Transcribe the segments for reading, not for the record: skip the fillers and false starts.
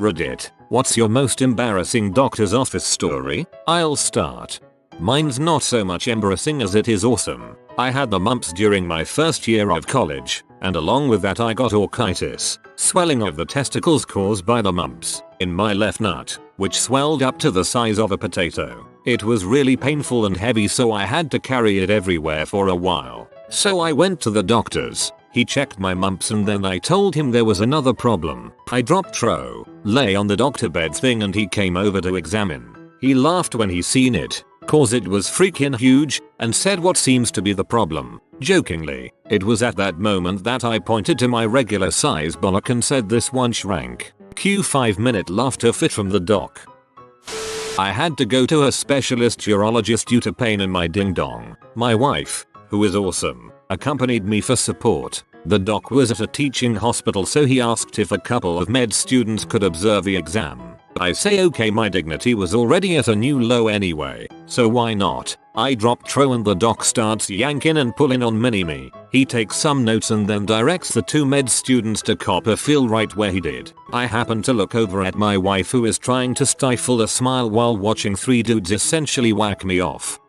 Reddit, what's your most embarrassing doctor's office story? I'll start. Mine's not so much embarrassing as it is awesome. I had the mumps during my first year of college, and along with that I got orchitis, swelling of the testicles caused by the mumps, in my left nut, which swelled up to the size of a potato. It was really painful and heavy, so I had to carry it everywhere for a while. So I went to the doctor's. He checked my mumps and then I told him there was another problem. I dropped Tro, lay on the doctor bed thing, and he came over to examine. He laughed when he seen it, cause it was freaking huge, and said what seems to be the problem. Jokingly, it was at that moment that I pointed to my regular size bollock and said this one shrank. Cue 5-minute laughter fit from the doc. I had to go to a specialist urologist due to pain in my ding dong. My wife, who is awesome, accompanied me for support. The doc was at a teaching hospital, so he asked if a couple of med students could observe the exam. I say okay, my dignity was already at a new low anyway, so why not? I drop Tro and the doc starts yanking and pulling on mini-me. He takes some notes and then directs the two med students to cop a feel right where he did. I happen to look over at my wife, who is trying to stifle a smile while watching three dudes essentially whack me off.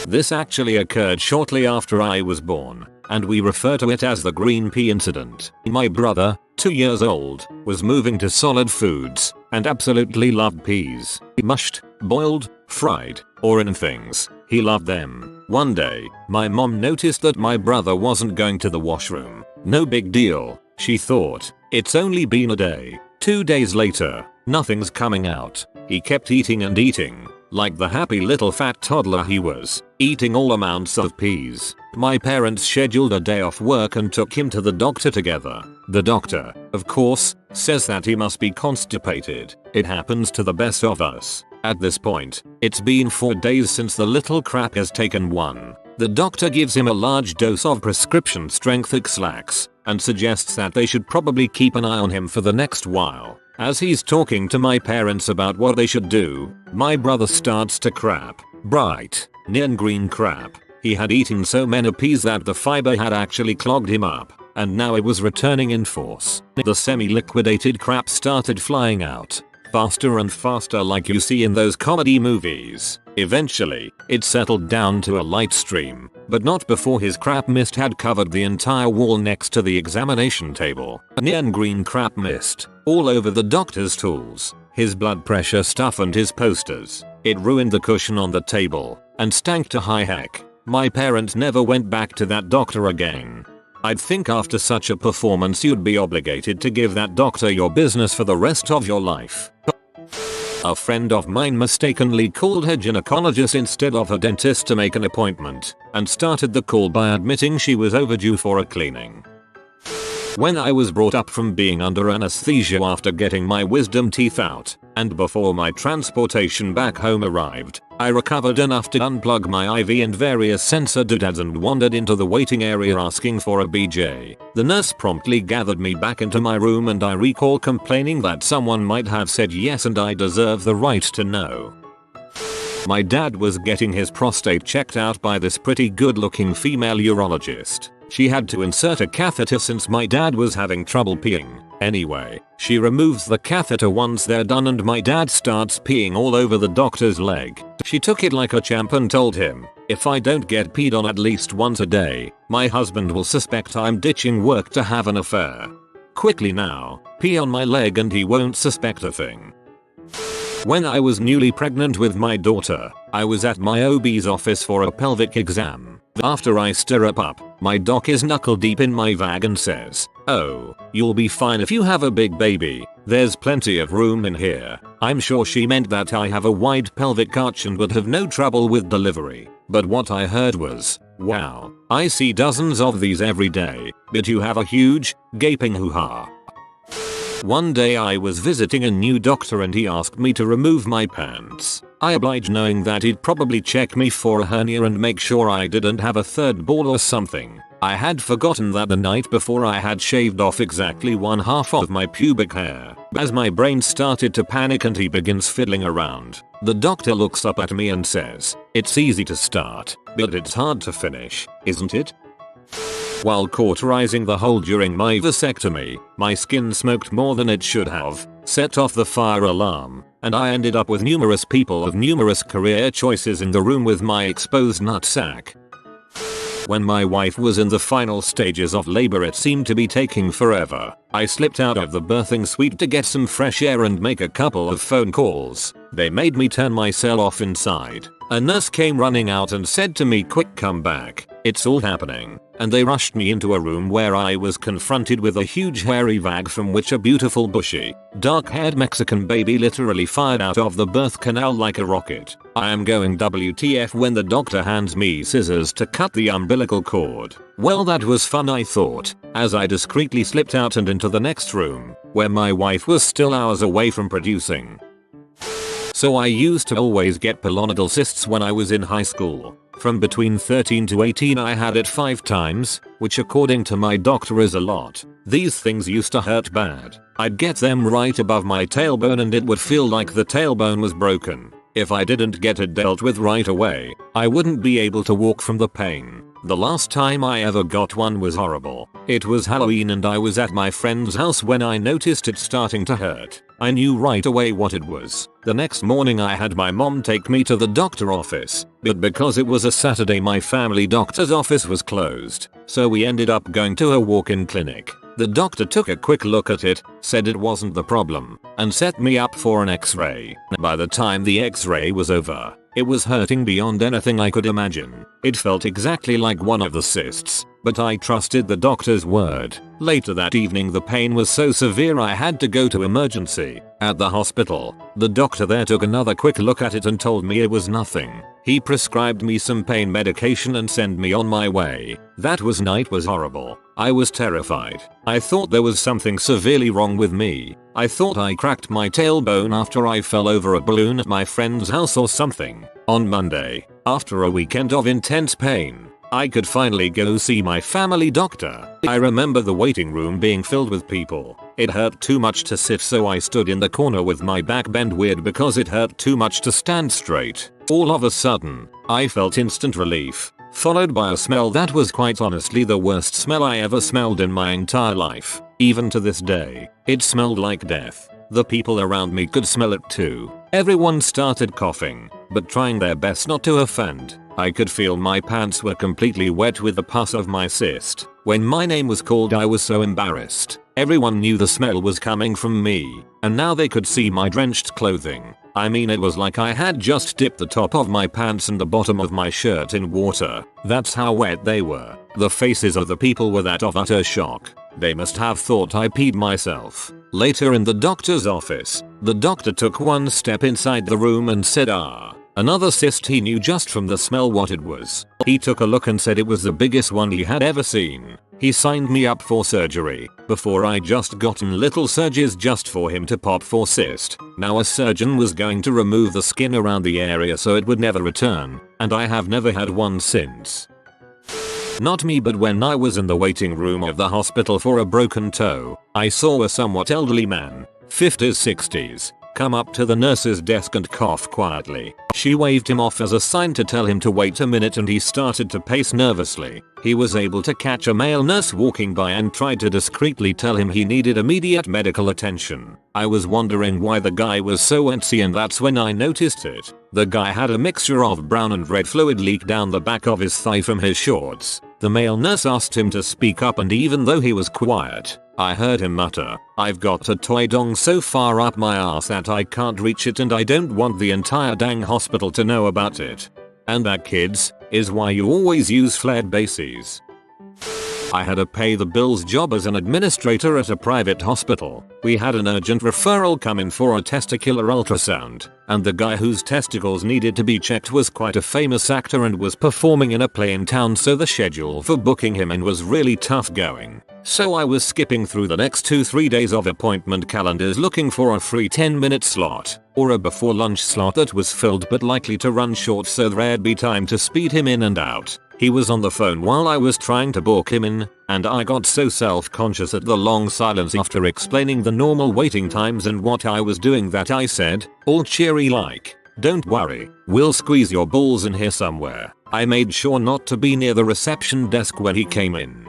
This actually occurred shortly after I was born, and we refer to it as the green pea incident. My brother, 2 years old, was moving to solid foods and absolutely loved peas. Mushed, boiled, fried, or in things. He loved them. One day, my mom noticed that my brother wasn't going to the washroom. No big deal, she thought. It's only been a day. 2 days later, nothing's coming out. He kept eating and eating, like the happy little fat toddler he was, eating all amounts of peas. My parents scheduled a day off work and took him to the doctor together. The doctor, of course, says that he must be constipated. It happens to the best of us. At this point, it's been 4 days since the little crap has taken one. The doctor gives him a large dose of prescription strength X-Lax and suggests that they should probably keep an eye on him for the next while. As he's talking to my parents about what they should do, my brother starts to crap. Bright, neon green crap. He had eaten so many peas that the fiber had actually clogged him up, and now it was returning in force. The semi-liquidated crap started flying out, faster and faster like you see in those comedy movies. Eventually, it settled down to a light stream, but not before his crap mist had covered the entire wall next to the examination table. Neon green crap mist all over the doctor's tools, his blood pressure stuff and his posters. It ruined the cushion on the table and stank to high heck. My parents never went back to that doctor again. I'd think after such a performance you'd be obligated to give that doctor your business for the rest of your life. A friend of mine mistakenly called her gynecologist instead of her dentist to make an appointment, and started the call by admitting she was overdue for a cleaning. When I was brought up from being under anesthesia after getting my wisdom teeth out, and before my transportation back home arrived, I recovered enough to unplug my IV and various sensor doodads and wandered into the waiting area asking for a BJ. The nurse promptly gathered me back into my room, and I recall complaining that someone might have said yes and I deserve the right to know. My dad was getting his prostate checked out by this pretty good looking female urologist. She had to insert a catheter since my dad was having trouble peeing. Anyway, she removes the catheter once they're done and my dad starts peeing all over the doctor's leg. She took it like a champ and told him, if I don't get peed on at least once a day, my husband will suspect I'm ditching work to have an affair. Quickly now, pee on my leg and he won't suspect a thing. When I was newly pregnant with my daughter, I was at my OB's office for a pelvic exam. After I stirrup up, my doc is knuckle deep in my vag and says, "Oh, you'll be fine if you have a big baby. There's plenty of room in here." I'm sure she meant that I have a wide pelvic arch and would have no trouble with delivery. But what I heard was, "Wow, I see dozens of these every day, but you have a huge, gaping hoo-ha." One day I was visiting a new doctor and he asked me to remove my pants. I obliged, knowing that he'd probably check me for a hernia and make sure I didn't have a third ball or something. I had forgotten that the night before I had shaved off exactly 1/2 of my pubic hair. As my brain started to panic and he begins fiddling around, the doctor looks up at me and says, "It's easy to start, but it's hard to finish, isn't it?" While cauterizing the hole during my vasectomy, my skin smoked more than it should have. set off the fire alarm, and I ended up with numerous people of numerous career choices in the room with my exposed nutsack. When my wife was in the final stages of labor, it seemed to be taking forever. I slipped out of the birthing suite to get some fresh air and make a couple of phone calls. They made me turn my cell off inside. A nurse came running out and said to me, "Quick, come back. It's all happening." And they rushed me into a room where I was confronted with a huge hairy bag from which a beautiful bushy, dark-haired Mexican baby literally fired out of the birth canal like a rocket. I am going WTF when the doctor hands me scissors to cut the umbilical cord. Well, that was fun, I thought, as I discreetly slipped out and into the next room, where my wife was still hours away from producing. So I used to always get pilonidal cysts when I was in high school. From between 13 to 18 I had it 5 times, which according to my doctor is a lot. These things used to hurt bad. I'd get them right above my tailbone and it would feel like the tailbone was broken. If I didn't get it dealt with right away, I wouldn't be able to walk from the pain. The last time I ever got one was horrible. It was Halloween and I was at my friend's house when I noticed it starting to hurt. I knew right away what it was. The next morning I had my mom take me to the doctor office, but because it was a Saturday my family doctor's office was closed, so we ended up going to a walk-in clinic. The doctor took a quick look at it, said it wasn't the problem, and set me up for an x-ray. By the time the x-ray was over, it was hurting beyond anything I could imagine. It felt exactly like one of the cysts, but I trusted the doctor's word. Later that evening the pain was so severe I had to go to emergency. At the hospital, the doctor there took another quick look at it and told me it was nothing. He prescribed me some pain medication and sent me on my way. That night was horrible. I was terrified. I thought there was something severely wrong with me. I thought I cracked my tailbone after I fell over a balloon at my friend's house or something. On Monday, after a weekend of intense pain, I could finally go see my family doctor. I remember the waiting room being filled with people. It hurt too much to sit, so I stood in the corner with my back bent weird because it hurt too much to stand straight. All of a sudden, I felt instant relief, followed by a smell that was quite honestly the worst smell I ever smelled in my entire life. Even to this day, it smelled like death. The people around me could smell it too. Everyone started coughing, but trying their best not to offend. I could feel my pants were completely wet with the pus of my cyst. When my name was called I was so embarrassed. Everyone knew the smell was coming from me, and now they could see my drenched clothing. I mean, it was like I had just dipped the top of my pants and the bottom of my shirt in water. That's how wet they were. The faces of the people were that of utter shock. They must have thought I peed myself. Later in the doctor's office, the doctor took one step inside the room and said, another cyst. He knew just from the smell what it was. He took a look and said it was the biggest one he had ever seen. He signed me up for surgery. Before I just gotten little surges just for him to pop for cyst. Now a surgeon was going to remove the skin around the area so it would never return, and I have never had one since. Not me, but when I was in the waiting room of the hospital for a broken toe, I saw a somewhat elderly man, 50s 60s, come up to the nurse's desk and cough quietly. She waved him off as a sign to tell him to wait a minute, and he started to pace nervously. He was able to catch a male nurse walking by and tried to discreetly tell him he needed immediate medical attention. I was wondering why the guy was so antsy, and that's when I noticed it. The guy had a mixture of brown and red fluid leak down the back of his thigh from his shorts. The male nurse asked him to speak up, and even though he was quiet, I heard him mutter, "I've got a toy dong so far up my ass that I can't reach it, and I don't want the entire dang hospital to know about it. And that, kids, is why you always use flared bases." I had a pay the bills job as an administrator at a private hospital. We had an urgent referral come in for a testicular ultrasound, and the guy whose testicles needed to be checked was quite a famous actor and was performing in a play in town, so the schedule for booking him in was really tough going. So I was skipping through the next 2-3 days of appointment calendars looking for a free 10-minute slot, or a before lunch slot that was filled but likely to run short so there'd be time to speed him in and out. He was on the phone while I was trying to book him in, and I got so self-conscious at the long silence after explaining the normal waiting times and what I was doing that I said, all cheery like, "Don't worry, we'll squeeze your balls in here somewhere." I made sure not to be near the reception desk when he came in.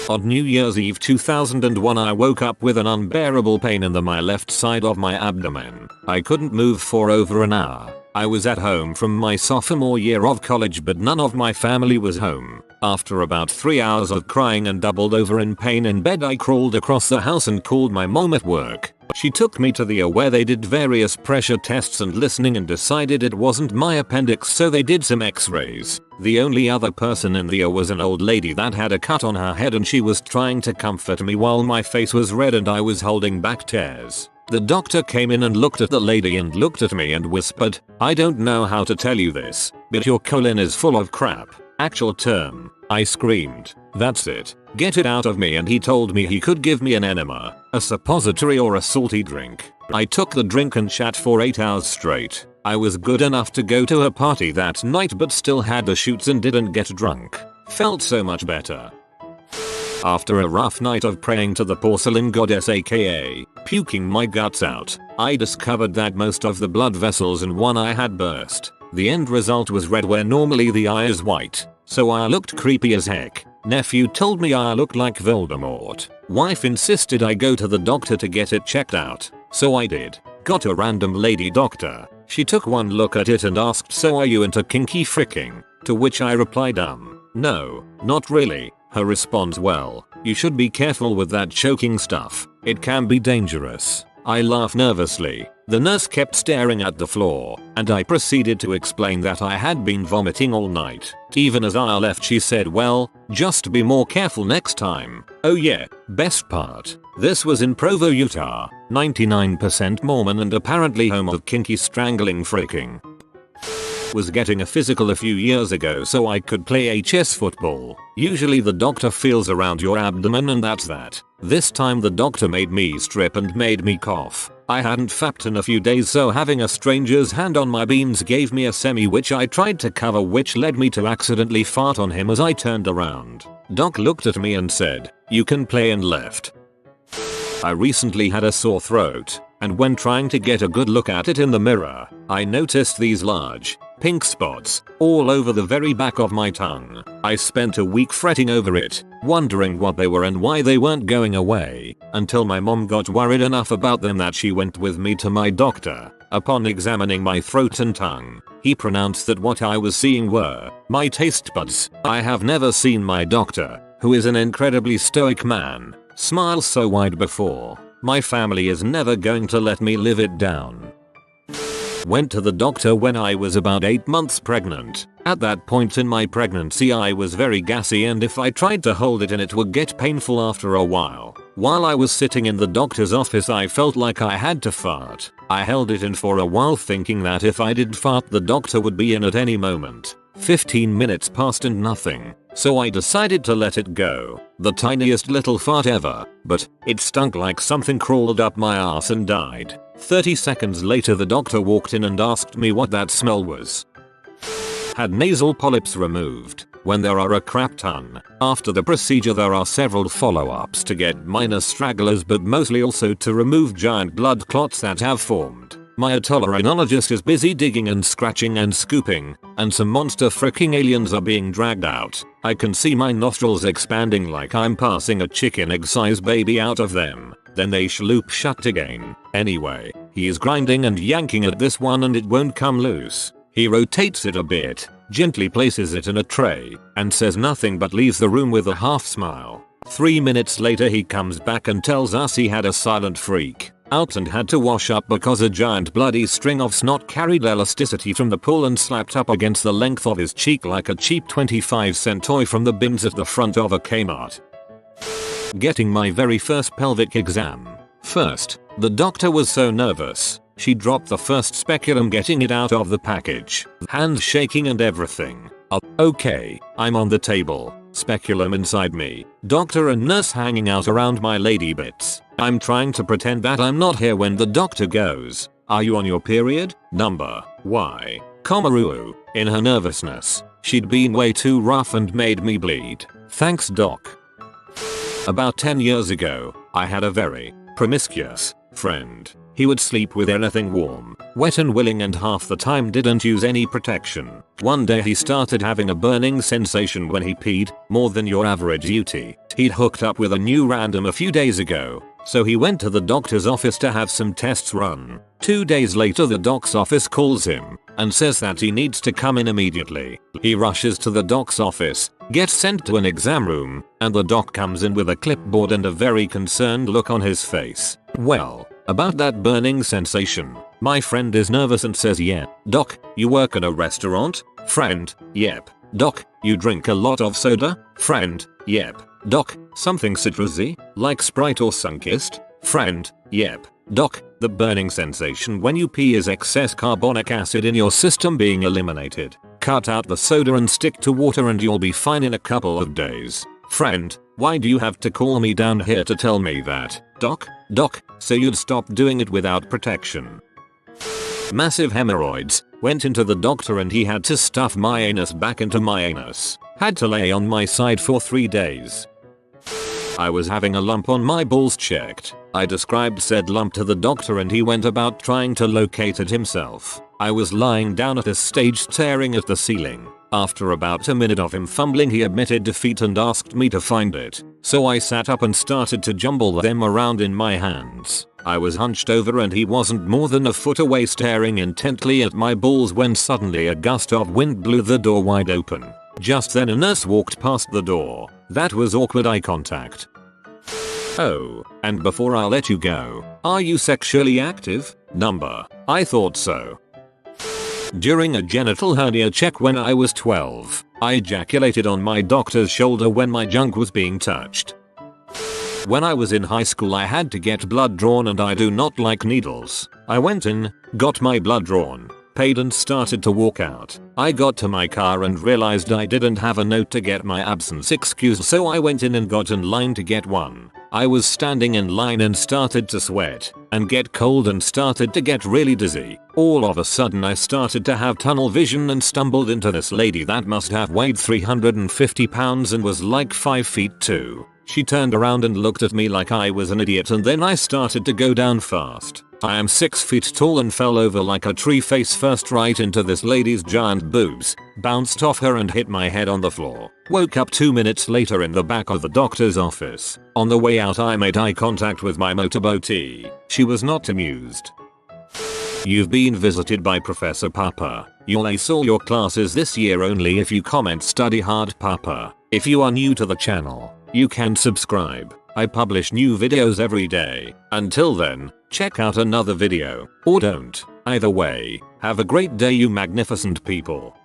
On New Year's Eve 2001 I woke up with an unbearable pain in my left side of my abdomen. I couldn't move for over an hour. I was at home from my sophomore year of college but none of my family was home. After about 3 hours of crying and doubled over in pain in bed I crawled across the house and called my mom at work. She took me to the ER where they did various pressure tests and listening and decided it wasn't my appendix so they did some x-rays. The only other person in the ER was an old lady that had a cut on her head and she was trying to comfort me while my face was red and I was holding back tears. The doctor came in and looked at the lady and looked at me and whispered, "I don't know how to tell you this, but your colon is full of crap." Actual term. I screamed, "That's it. Get it out of me," and he told me he could give me an enema, a suppository or a salty drink. I took the drink and shat for 8 hours straight. I was good enough to go to a party that night but still had the shoots and didn't get drunk. Felt so much better. After a rough night of praying to the porcelain goddess aka puking my guts out, I discovered that most of the blood vessels in one eye had burst. The end result was red where normally the eye is white, so I looked creepy as heck. Nephew told me I looked like Voldemort. Wife insisted I go to the doctor to get it checked out, so I did. Got a random lady doctor. She took one look at it and asked, "So are you into kinky fricking?" To which I replied no, not really. Her response, "Well, you should be careful with that choking stuff. It can be dangerous." I laughed nervously. The nurse kept staring at the floor, and I proceeded to explain that I had been vomiting all night. Even as I left she said, "Well, just be more careful next time." Oh yeah, best part. This was in Provo, Utah, 99% Mormon and apparently home of kinky strangling fricking. Was getting a physical a few years ago so I could play HS football. Usually the doctor feels around your abdomen and that's that. This time the doctor made me strip and made me cough. I hadn't fapped in a few days so having a stranger's hand on my beans gave me a semi which I tried to cover which led me to accidentally fart on him as I turned around. Doc looked at me and said, "You can play," and left. I recently had a sore throat, and when trying to get a good look at it in the mirror, I noticed these large, pink spots all over the very back of my tongue. I spent a week fretting over it, wondering what they were and why they weren't going away, until my mom got worried enough about them that she went with me to my doctor. Upon examining my throat and tongue, he pronounced that what I was seeing were my taste buds. I have never seen my doctor, who is an incredibly stoic man, smile so wide before. My family is never going to let me live it down. Went to the doctor when I was about 8 months pregnant. At that point in my pregnancy I was very gassy and if I tried to hold it in it would get painful after a while. While I was sitting in the doctor's office I felt like I had to fart. I held it in for a while thinking that if I did fart the doctor would be in at any moment. 15 minutes passed and nothing, so I decided to let it go. The tiniest little fart ever, but it stunk like something crawled up my ass and died. 30 seconds later the doctor walked in and asked me what that smell was. Had nasal polyps removed. When there are a crap ton. After the procedure there are several follow-ups to get minor stragglers but mostly also to remove giant blood clots that have formed. My otolaryngologist is busy digging and scratching and scooping, and some monster fricking aliens are being dragged out. I can see my nostrils expanding like I'm passing a chicken egg-sized baby out of them. Then they shloop shut again. Anyway, he is grinding and yanking at this one and it won't come loose. He rotates it a bit, gently places it in a tray, and says nothing but leaves the room with a half smile. 3 minutes later he comes back and tells us he had a silent freak out and had to wash up because a giant bloody string of snot carried elasticity from the pool and slapped up against the length of his cheek like a cheap 25-cent toy from the bins at the front of a Kmart. Getting my very first pelvic exam. First, the doctor was so nervous, she dropped the first speculum getting it out of the package. Hands shaking and everything. Okay, I'm on the table, speculum inside me, doctor and nurse hanging out around my lady bits. I'm trying to pretend that I'm not here when the doctor goes, "Are you on your period? Number Y, Komaru." In her nervousness, she'd been way too rough and made me bleed. Thanks doc. About 10 years ago, I had a very promiscuous Friend. He would sleep with anything warm, wet and willing, and half the time didn't use any protection. One day he started having a burning sensation when he peed, more than your average UT. He'd hooked up with a new random a few days ago, so he went to the doctor's office to have some tests run. 2 days later the doc's office calls him and says that he needs to come in immediately. He rushes to the doc's office, gets sent to an exam room, and the doc comes in with a clipboard and a very concerned look on his face. Well, about that burning sensation, my friend is nervous and says, "Yeah, doc, you work at a restaurant?" Friend, "Yep." "Doc, you drink a lot of soda?" Friend, "Yep." "Doc, something citrusy, like Sprite or Sunkist?" Friend, "Yep." "Doc, the burning sensation when you pee is excess carbonic acid in your system being eliminated. Cut out the soda and stick to water and you'll be fine in a couple of days." Friend, "Why do you have to call me down here to tell me that, doc?" "Doc, so you'd stop doing it without protection." Massive hemorrhoids, went into the doctor and he had to stuff my anus back into my anus. Had to lay on my side for 3 days. I was having a lump on my balls checked. I described said lump to the doctor and he went about trying to locate it himself. I was lying down at this stage staring at the ceiling. After about a minute of him fumbling he admitted defeat and asked me to find it. So I sat up and started to jumble them around in my hands. I was hunched over and he wasn't more than a foot away staring intently at my balls when suddenly a gust of wind blew the door wide open. Just then a nurse walked past the door. That was awkward eye contact. Oh, and before I let you go, are you sexually active? Number. I thought so. During a genital hernia check when I was 12, I ejaculated on my doctor's shoulder when my junk was being touched. When I was in high school I had to get blood drawn and I do not like needles. I went in, got my blood drawn, paid and started to walk out. I got to my car and realized I didn't have a note to get my absence excused, so I went in and got in line to get one. I was standing in line and started to sweat and get cold and started to get really dizzy. All of a sudden I started to have tunnel vision and stumbled into this lady that must have weighed 350 pounds and was like 5 feet 2. She turned around and looked at me like I was an idiot and then I started to go down fast. I am 6 feet tall and fell over like a tree face first right into this lady's giant boobs, bounced off her and hit my head on the floor. Woke up 2 minutes later in the back of the doctor's office. On the way out I made eye contact with my motorboatee. She was not amused. You've been visited by Professor Papa. You'll ace all your classes this year only if you comment study hard Papa. If you are new to the channel, you can subscribe. I publish new videos every day. Until then, check out another video, or don't. Either way, have a great day you magnificent people.